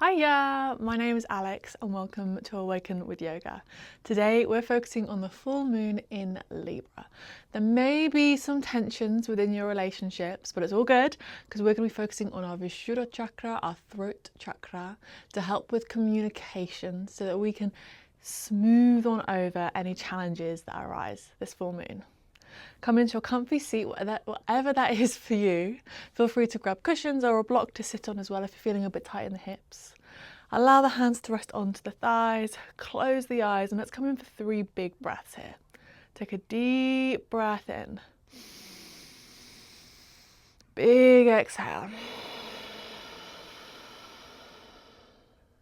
Hiya, my name is Alex and welcome to Awaken with Yoga. Today we're focusing on the full moon in Libra. There may be some tensions within your relationships, but it's all good because we're going to be focusing on our Vishuddha chakra, our throat chakra, to help with communication so that we can smooth on over any challenges that arise this full moon. Come into a comfy seat, whatever that is for you. Feel free to grab cushions or a block to sit on as well if you're feeling a bit tight in the hips. Allow the hands to rest onto the thighs, close the eyes, and let's come in for 3 big breaths here. Take a deep breath in. Big exhale.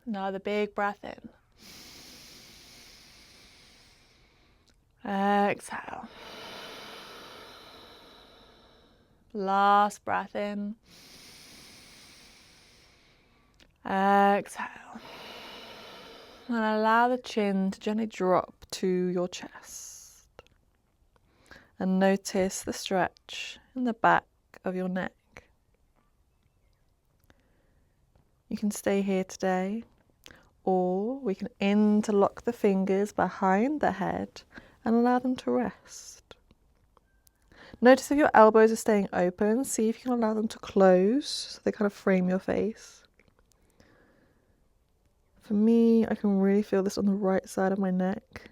Another big breath in. Exhale. Last breath in. Exhale. And allow the chin to gently drop to your chest. And notice the stretch in the back of your neck. You can stay here today, or we can interlock the fingers behind the head and allow them to rest. Notice if your elbows are staying open, see if you can allow them to close so they kind of frame your face. For me, I can really feel this on the right side of my neck.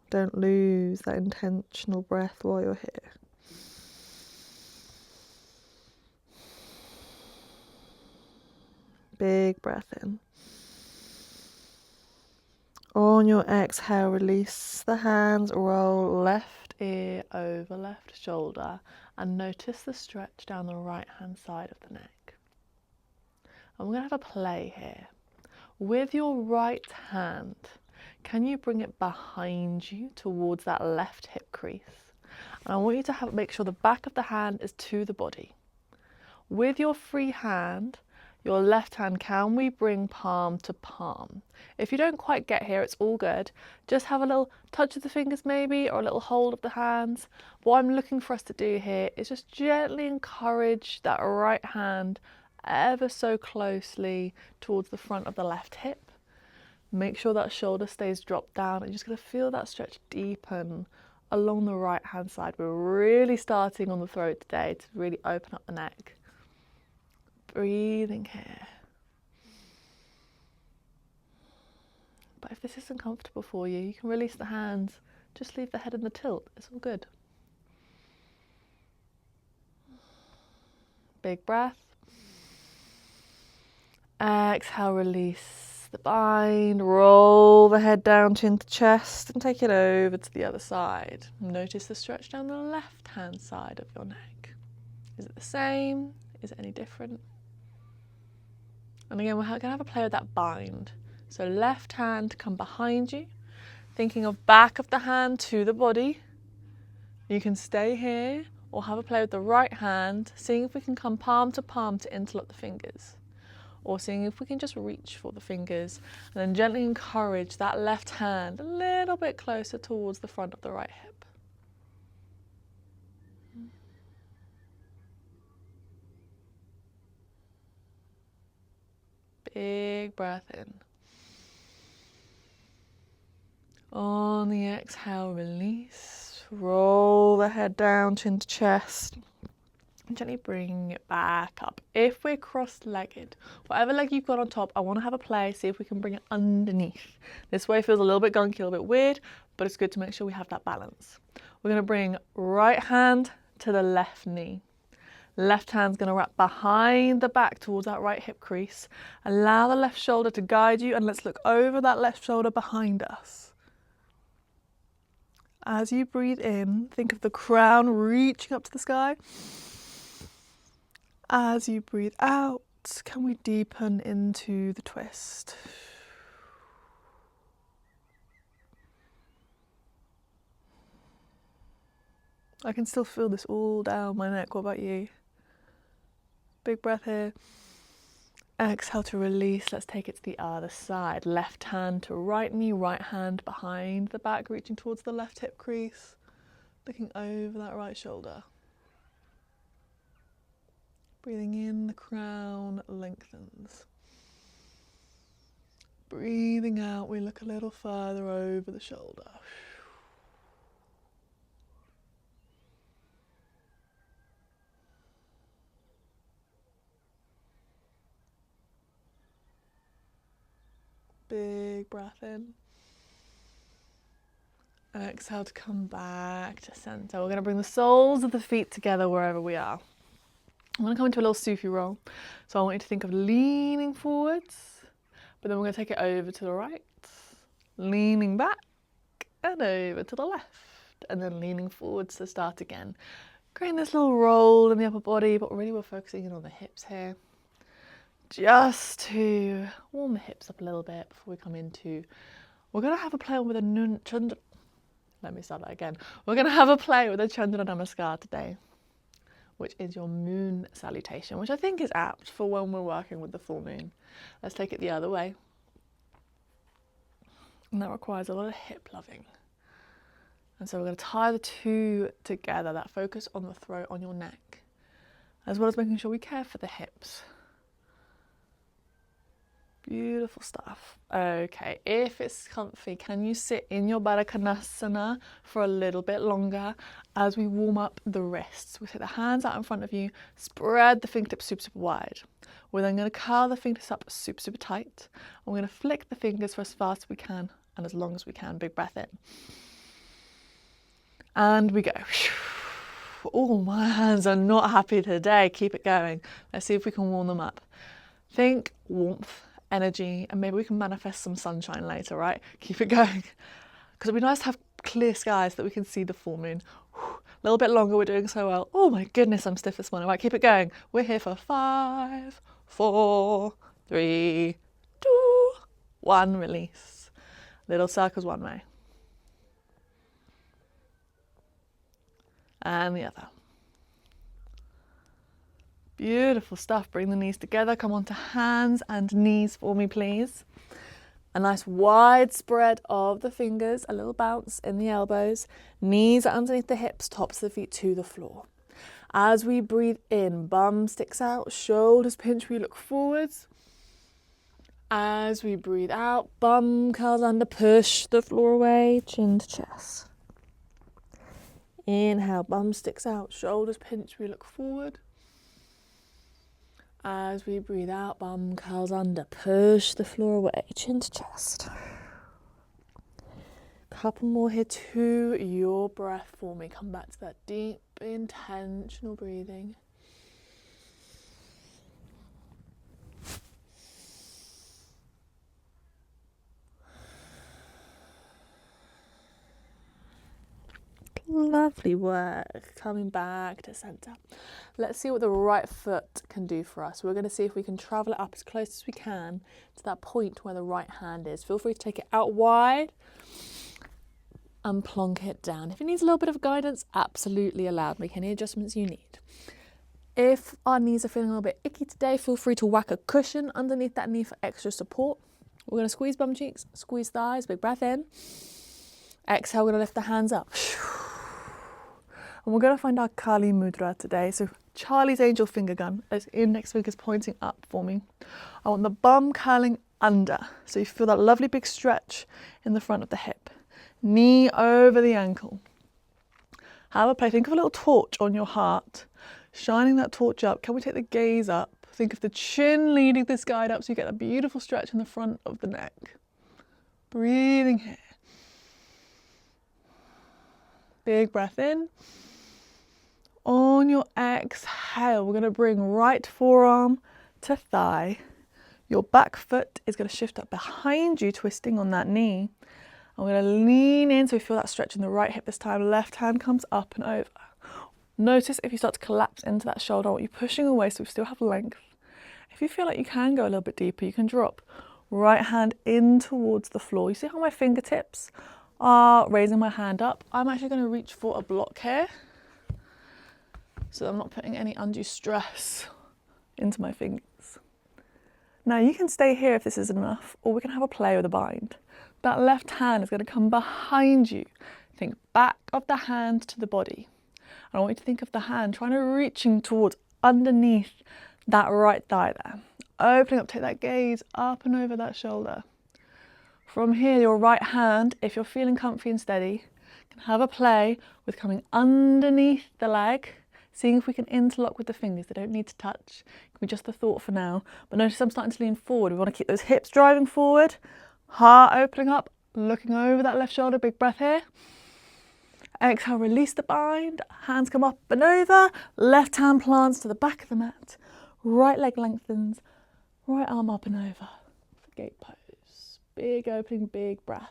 Don't lose that intentional breath while you're here. Big breath in. On your exhale, release the hands, roll left ear over left shoulder, and notice the stretch down the right hand side of the neck. And we're going to have a play here. With your right hand, can you bring it behind you towards that left hip crease? And I want you to make sure the back of the hand is to the body. With your free hand, your left hand, can we bring palm to palm? If you don't quite get here, it's all good. Just have a little touch of the fingers maybe, or a little hold of the hands. What I'm looking for us to do here is just gently encourage that right hand ever so closely towards the front of the left hip. Make sure that shoulder stays dropped down, and you're just going to feel that stretch deepen along the right hand side. We're really starting on the throat today to really open up the neck. Breathing here. But if this isn't comfortable for you, you can release the hands. Just leave the head in the tilt. It's all good. Big breath. Exhale, release the bind. Roll the head down, chin to chest, and take it over to the other side. Notice the stretch down the left hand side of your neck. Is it the same? Is it any different? And again, we're going to have a play with that bind. So left hand to come behind you, thinking of back of the hand to the body. You can stay here or have a play with the right hand, seeing if we can come palm to interlock the fingers. Or seeing if we can just reach for the fingers and then gently encourage that left hand a little bit closer towards the front of the right hip. Big breath in. On the exhale, release. Roll the head down, chin to chest. And gently bring it back up. If we're cross-legged, whatever leg you've got on top, I want to have a play, see if we can bring it underneath. This way feels a little bit gunky, a little bit weird, but it's good to make sure we have that balance. We're going to bring right hand to the left knee. Left hand's going to wrap behind the back towards that right hip crease. Allow the left shoulder to guide you, and let's look over that left shoulder behind us. As you breathe in, think of the crown reaching up to the sky. As you breathe out, can we deepen into the twist? I can still feel this all down my neck. What about you? Big breath here. Exhale to release. Let's take it to the other side. Left hand to right knee, right hand behind the back, reaching towards the left hip crease, looking over that right shoulder. Breathing in, the crown lengthens. Breathing out, we look a little further over the shoulder. Big breath in. Exhale to come back to center. We're going to bring the soles of the feet together wherever we are. I'm going to come into a little Sufi roll. So I want you to think of leaning forwards, but then we're going to take it over to the right, leaning back and over to the left, and then leaning forwards to start again. Creating this little roll in the upper body, but really we're focusing in on the hips here. Just to warm the hips up a little bit before we come into, we're going to have a play with a Chandra. Let me start that again. We're going to have a play with a Chandra Namaskar today, which is your moon salutation, which I think is apt for when we're working with the full moon. Let's take it the other way. And that requires a lot of hip loving. And so we're going to tie the two together, that focus on the throat, on your neck, as well as making sure we care for the hips. Beautiful stuff. Okay, if it's comfy, can you sit in your Baddha Konasana for a little bit longer as we warm up the wrists? We take the hands out in front of you, spread the fingertips super, super wide. We're then going to curl the fingers up super, super tight. And we're going to flick the fingers for as fast as we can and as long as we can. Big breath in. And we go. Oh, my hands are not happy today. Keep it going. Let's see if we can warm them up. Think warmth, energy, and maybe we can manifest some sunshine later, right? Keep it going. Because it'd be nice to have clear skies that we can see the full moon. A little bit longer, we're doing so well. Oh my goodness, I'm stiff this morning. Right, keep it going. We're here for 5, 4, 3, 2, 1, release. Little circles one way. And the other. Beautiful stuff. Bring the knees together. Come onto hands and knees for me, please. A nice wide spread of the fingers, a little bounce in the elbows. Knees are underneath the hips, tops of the feet to the floor. As we breathe in, bum sticks out, shoulders pinch, we look forwards. As we breathe out, bum curls under, push the floor away, chin to chest. Inhale, bum sticks out, shoulders pinch, we look forward. As we breathe out, bum curls under, push the floor away, chin to chest. Couple more here to your breath for me. Come back to that deep, intentional breathing. Lovely work. Coming back to center. Let's see what the right foot can do for us. We're going to see if we can travel it up as close as we can to that point where the right hand is. Feel free to take it out wide and plonk it down. If it needs a little bit of guidance, absolutely allowed. Make any adjustments you need. If our knees are feeling a little bit icky today, feel free to whack a cushion underneath that knee for extra support. We're going to squeeze bum cheeks, squeeze thighs, big breath in. Exhale, we're going to lift the hands up. And we're going to find our Kali Mudra today. So Charlie's angel finger gun, as index finger's pointing up for me. I want the bum curling under. So you feel that lovely big stretch in the front of the hip. Knee over the ankle. Have a play. Think of a little torch on your heart. Shining that torch up. Can we take the gaze up? Think of the chin leading this guide up so you get a beautiful stretch in the front of the neck. Breathing here. Big breath in. On your exhale, we're going to bring right forearm to thigh. Your back foot is going to shift up behind you, twisting on that knee. I'm going to lean in so we feel that stretch in the right hip this time. Left hand comes up and over. Notice if you start to collapse into that shoulder, I want you pushing away so we still have length. If you feel like you can go a little bit deeper, you can drop right hand in towards the floor. You see how my fingertips are raising my hand up? I'm actually going to reach for a block here, so I'm not putting any undue stress into my fingers. Now you can stay here if this isn't enough, or we can have a play with a bind. That left hand is going to come behind you. Think back of the hand to the body. And I want you to think of the hand trying to reaching towards underneath that right thigh there. Opening up, take that gaze up and over that shoulder. From here, your right hand, if you're feeling comfy and steady, can have a play with coming underneath the leg, seeing if we can interlock with the fingers. They don't need to touch. It can be just a thought for now. But notice I'm starting to lean forward. We want to keep those hips driving forward, heart opening up, looking over that left shoulder. Big breath here. Exhale, release the bind. Hands come up and over. Left hand plants to the back of the mat. Right leg lengthens. Right arm up and over. Gate pose. Big opening, big breath.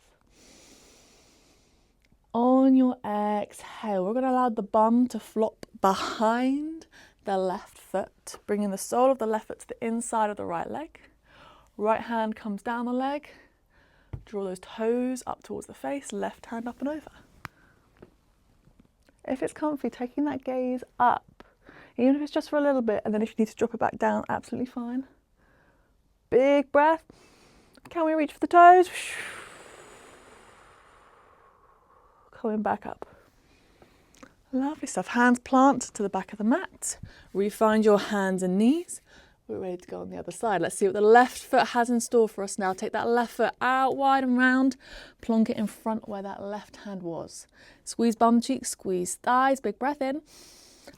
On your exhale, we're going to allow the bum to flop behind the left foot, bringing the sole of the left foot to the inside of the right leg. Right hand comes down the leg. Draw those toes up towards the face, left hand up and over. If it's comfy, taking that gaze up, even if it's just for a little bit, and then if you need to drop it back down, absolutely fine. Big breath. Can we reach for the toes? Coming back up. Lovely stuff. Hands plant to the back of the mat. Refind your hands and knees. We're ready to go on the other side. Let's see what the left foot has in store for us now. Take that left foot out wide and round. Plonk it in front where that left hand was. Squeeze bum cheeks, squeeze thighs. Big breath in.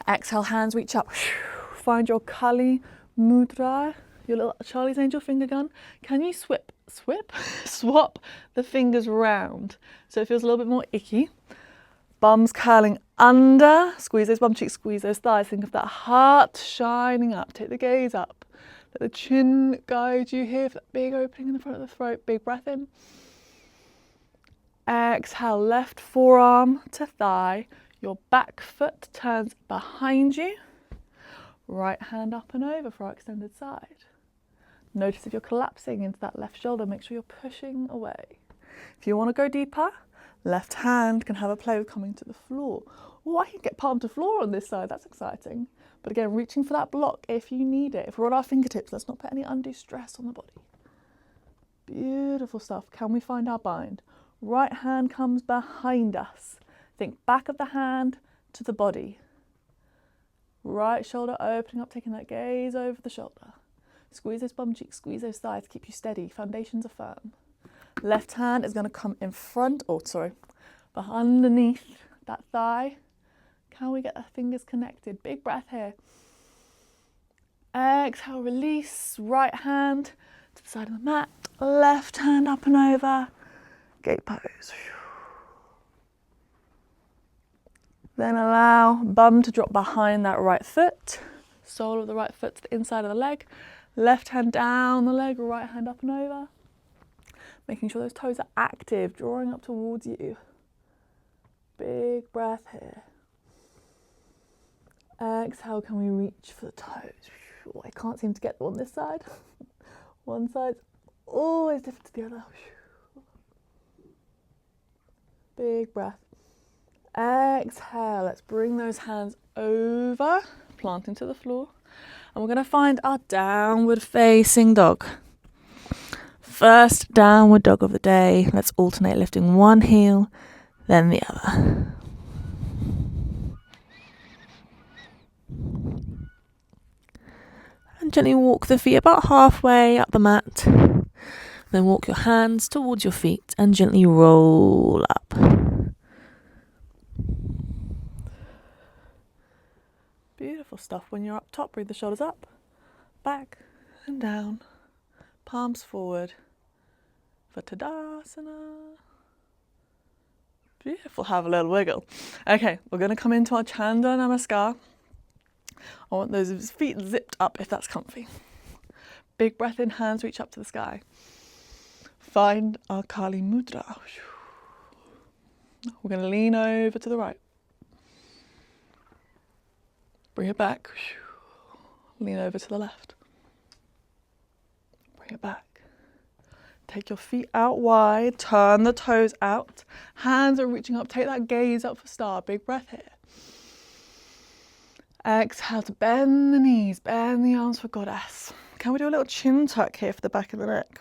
Exhale, hands reach up. Find your Kali Mudra, your little Charlie's Angel finger gun. Can you swap the fingers round so it feels a little bit more icky? Bums curling under, squeeze those bum cheeks, squeeze those thighs. Think of that heart shining up. Take the gaze up. Let the chin guide you here for that big opening in the front of the throat. Big breath in. Exhale, left forearm to thigh. Your back foot turns behind you. Right hand up and over for our extended side. Notice if you're collapsing into that left shoulder, make sure you're pushing away. If you want to go deeper, left hand can have a play with coming to the floor. Oh, I can get palm to floor on this side, that's exciting. But again, reaching for that block if you need it. If we're on our fingertips, let's not put any undue stress on the body. Beautiful stuff. Can we find our bind? Right hand comes behind us. Think back of the hand to the body. Right shoulder opening up, taking that gaze over the shoulder. Squeeze those bum cheeks, squeeze those thighs, keep you steady. Foundations are firm. Left hand is going to come in front, but underneath that thigh. Can we get the fingers connected? Big breath here. Exhale, release. Right hand to the side of the mat. Left hand up and over. Gate pose. Then allow bum to drop behind that right foot. Sole of the right foot to the inside of the leg. Left hand down the leg, right hand up and over. Making sure those toes are active, drawing up towards you. Big breath here. Exhale, can we reach for the toes? Oh, I can't seem to get them on this side. One side's always different to the other. Big breath. Exhale, let's bring those hands over, planting to the floor. And we're going to find our downward facing dog. First downward dog of the day. Let's alternate lifting one heel, then the other. And gently walk the feet about halfway up the mat. Then walk your hands towards your feet and gently roll up. Beautiful stuff. When you're up top, breathe the shoulders up, back and down, palms forward for Tadasana. Beautiful, have a little wiggle. Okay, we're going to come into our Chanda Namaskar. I want those feet zipped up if that's comfy. Big breath in, hands reach up to the sky. Find our Kali Mudra. We're going to lean over to the right. Bring it back. Lean over to the left. Bring it back. Take your feet out wide. Turn the toes out. Hands are reaching up. Take that gaze up for star. Big breath here. Exhale to bend the knees. Bend the arms for goddess. Can we do a little chin tuck here for the back of the neck?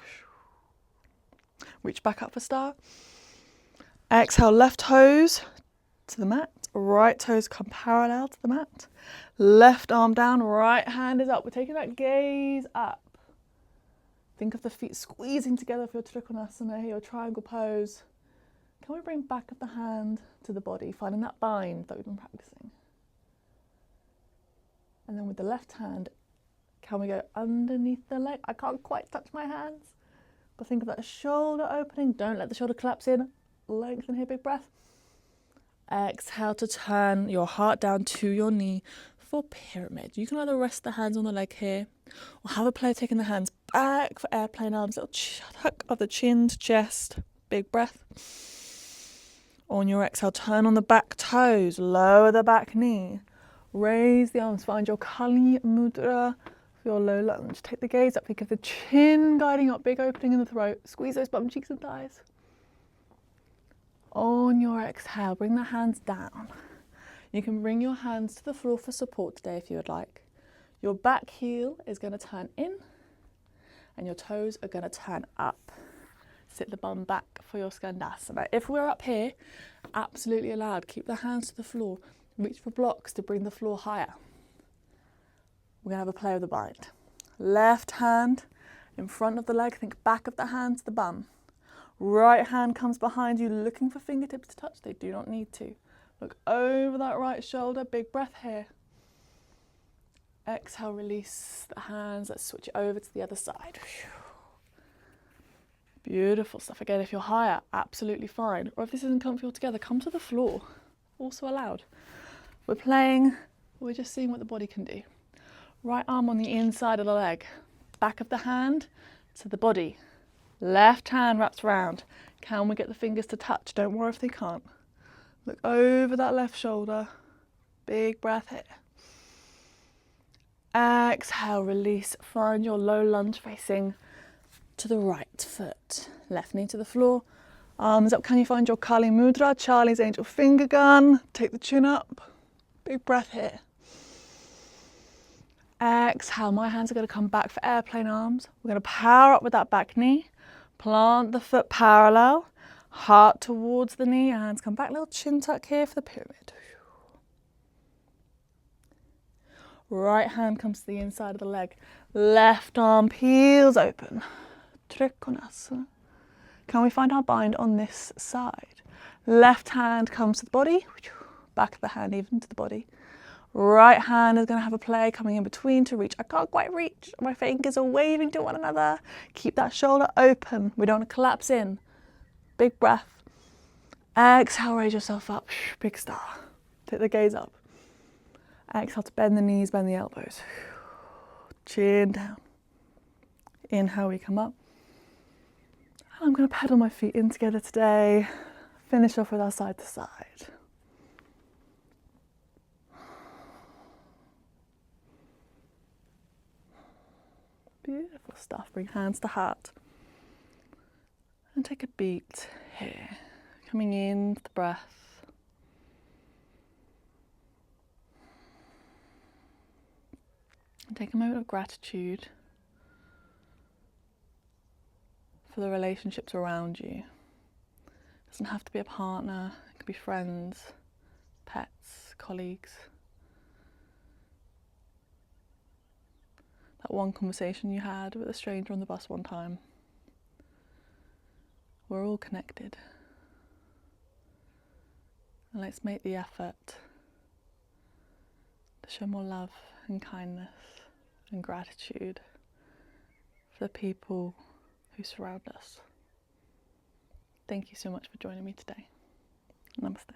Reach back up for star. Exhale, left toes to the mat. right toes come parallel to the mat. Left arm down, right hand is up. We're taking that gaze up. Think of the feet squeezing together for your trikonasana, your triangle pose. Can we bring back of the hand to the body, finding that bind that we've been practicing? And then with the left hand, can we go underneath the leg? I can't quite touch my hands, but think of that shoulder opening. Don't let the shoulder collapse in. Lengthen here, big breath. Exhale to turn your heart down to your knee for pyramid. You can either rest the hands on the leg here or have a play of taking the hands back for airplane arms. Little tuck of the chin to chest. Big breath. On your exhale, turn on the back toes. Lower the back knee. Raise the arms. Find your Kali Mudra for your low lunge. Take the gaze up. Think of the chin guiding up. Big opening in the throat. Squeeze those bum cheeks and thighs. On your exhale, bring the hands down. You can bring your hands to the floor for support today if you would like. Your back heel is going to turn in and your toes are going to turn up. Sit the bum back for your skandasana. If we're up here, absolutely allowed. Keep the hands to the floor. Reach for blocks to bring the floor higher. We're going to have a play with the bind. Left hand in front of the leg. Think back of the hand to the bum. Right hand comes behind you, looking for fingertips to touch. They do not need to. Look over that right shoulder. Big breath here. Exhale, release the hands. Let's switch it over to the other side. Beautiful stuff. Again, if you're higher, absolutely fine. Or if this isn't comfy altogether, come to the floor. Also allowed. We're just seeing what the body can do. Right arm on the inside of the leg. Back of the hand to the body. Left hand wraps around. Can we get the fingers to touch? Don't worry if they can't. Look over that left shoulder. Big breath here. Exhale, release. Find your low lunge facing to the right foot. Left knee to the floor. Arms up. Can you find your Kali Mudra? Charlie's angel finger gun. Take the chin up. Big breath here. Exhale. My hands are going to come back for airplane arms. We're going to power up with that back knee. Plant the foot parallel, heart towards the knee, hands come back, little chin tuck here for the pyramid. Right hand comes to the inside of the leg, left arm peels open, trikonasana. Can we find our bind on this side? Left hand comes to the body, back of the hand even to the body. Right hand is going to have a play coming in between to reach. I can't quite reach. My fingers are waving to one another. Keep that shoulder open. We don't want to collapse in. Big breath. Exhale, raise yourself up. Big star. Take the gaze up. Exhale to bend the knees, bend the elbows. Chin down. Inhale, we come up. I'm going to pedal my feet in together today. Finish off with our side to side. Beautiful stuff. Bring hands to heart. And take a beat here. Coming in to the breath. And take a moment of gratitude for the relationships around you. It doesn't have to be a partner. It could be friends, pets, colleagues. That one conversation you had with a stranger on the bus one time. We're all connected. And let's make the effort to show more love and kindness and gratitude for the people who surround us. Thank you so much for joining me today. Namaste.